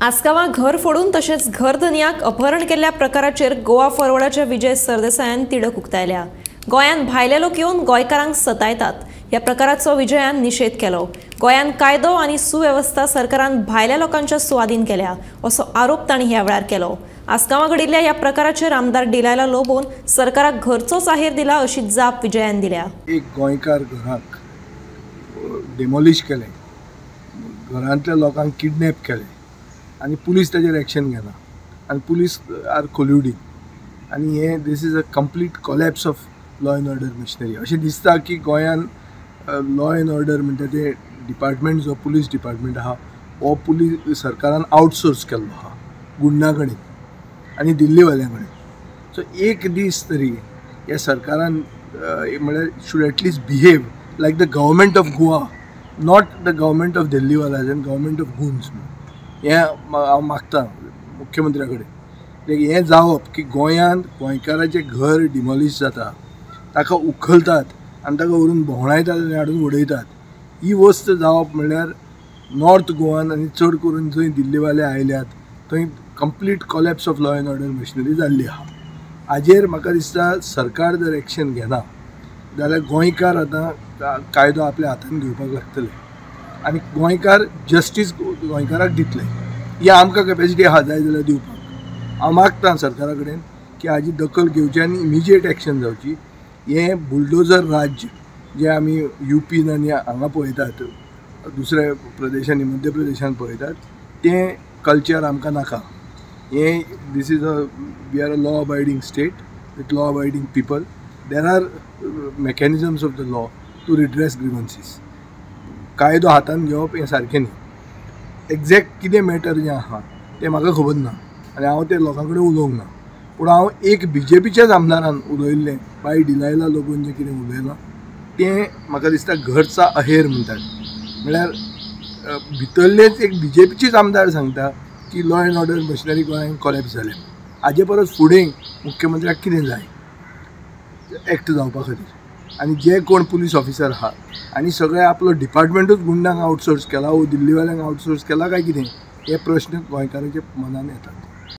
आसगांवां घर फोडून तशेंच घरधन्याक अपहरण केल्ल्या प्रकाराचेर गोवा फॉरवर्डाच्या विजय सरदेसायान तिडक उक्तायल्या। गोंयान भायले लोक येवन गोंयकारांक सतायतात ह्या प्रकाराचो विजयान निशेध केलो। गोंयान कायदो आनी सुवेवस्था सरकारान भायल्या लोकांच्या सुवादीन केल्या असो आरोप तांणी ह्या वेळार केलो। आसगांवां घडिल्ल्या ह्या प्रकाराचेर आमदार डिलायला लोबोवन सरकाराक घरचो जाहीर दिला अशी जाप विजयान दिल्या। एक गोंयकार घराक डिमॉलिश केले, घरांतल्या लोकांक किडनॅप केले आणि पुलीस ताजेर एक्शन घेना आणि पुलीस आर कोल्युडिंग आणि हे this is a complete collapse of law and order machinery. अशें दिसता की गोंयान लॉ एंड ऑर्डर म्हणटा ते डिपार्टमेंट जो पुलीस डिपार्टमेंट आहा हो पुलीस सरकारान आउटसोर्स केल्लो आहा गुंडा कडेन आनी दिल्लीवाल्यां कडेन। सो एक दीस तरी ह्या सरकारान म्हळ्यार should at least behave like the government of Goa, not the government of दिल्लीवालाज एंड गव्हर्मेंट ऑफ गुन्स। हें हांव मागतां मुख्यमंत्र्या कडेन हें जावप की गोंयांत गोंयकाराचें घर डिमॉलिश जाता, ताका उखलतात आनी ताका व्हरून भोंवडायतात आनी हाडून उडयतात। ही वस्त जावप म्हणल्यार नॉर्थ गोवान आनी चड करून जंय दिल्लीवाले आयल्यात थंय complete collapse of law and order missionary जाल्ली आहा। हाजेर म्हाका दिसता सरकार जर एक्शन घेना जाल्यार गोंयकार आतां कायदो आपल्या हातान घेवपाक लागतले आनी गोंयकार जस्टीस गोंयकाराक दितले। ही आमकां कॅपेसिटी आहा जाय जाल्यार दिवपाक। हांव मागतां सरकारा कडेन की हाजी दखल घेवची आनी इमिजिएट एक्शन जावची। हें बुलडोजर राज्य जे आमी यूपीन आनी हांगा पळयतात, दुसऱ्या प्रदेशांनी मध्य प्रदेशान पळयतात, तें कल्चर आमकां नाका। हें this is we are a law abiding state with law abiding people. There are mechanisms of the law to redress grievances. कायदो हातान घेवप हें सारकें न्ही। एक्झॅक्ट कितें मॅटर जें आहा तें म्हाका खबर ना आनी हांव तें लोकां कडेन उलोवंक ना, पूण हांव एक BJPच्याच आमदारान उलयल्लें बाय डिलायला लोबोवन जें कितें उलयलां तें म्हाका दिसता घरचा अहेर म्हणटात। म्हळ्यार भितरलेच एक BJPचेच आमदार सांगता की लॉ एंड ऑर्डर मशिनरी गोंयांत कोलॅप्स जाल्या। हाजे परस फुडें मुख्यमंत्र्याक कितें जाय एक्ट जावपा खातीर आनी जे कोण पुलीस ऑफिसर आहा आनी सगळे आपलो डिपार्टमेंटूच गुंडांक आउटसोर्स केला वो दिल्लीवाल्यांक आउटसोर्स केला काय कितें हे प्रश्न गोंयकारांच्या मनान येतात।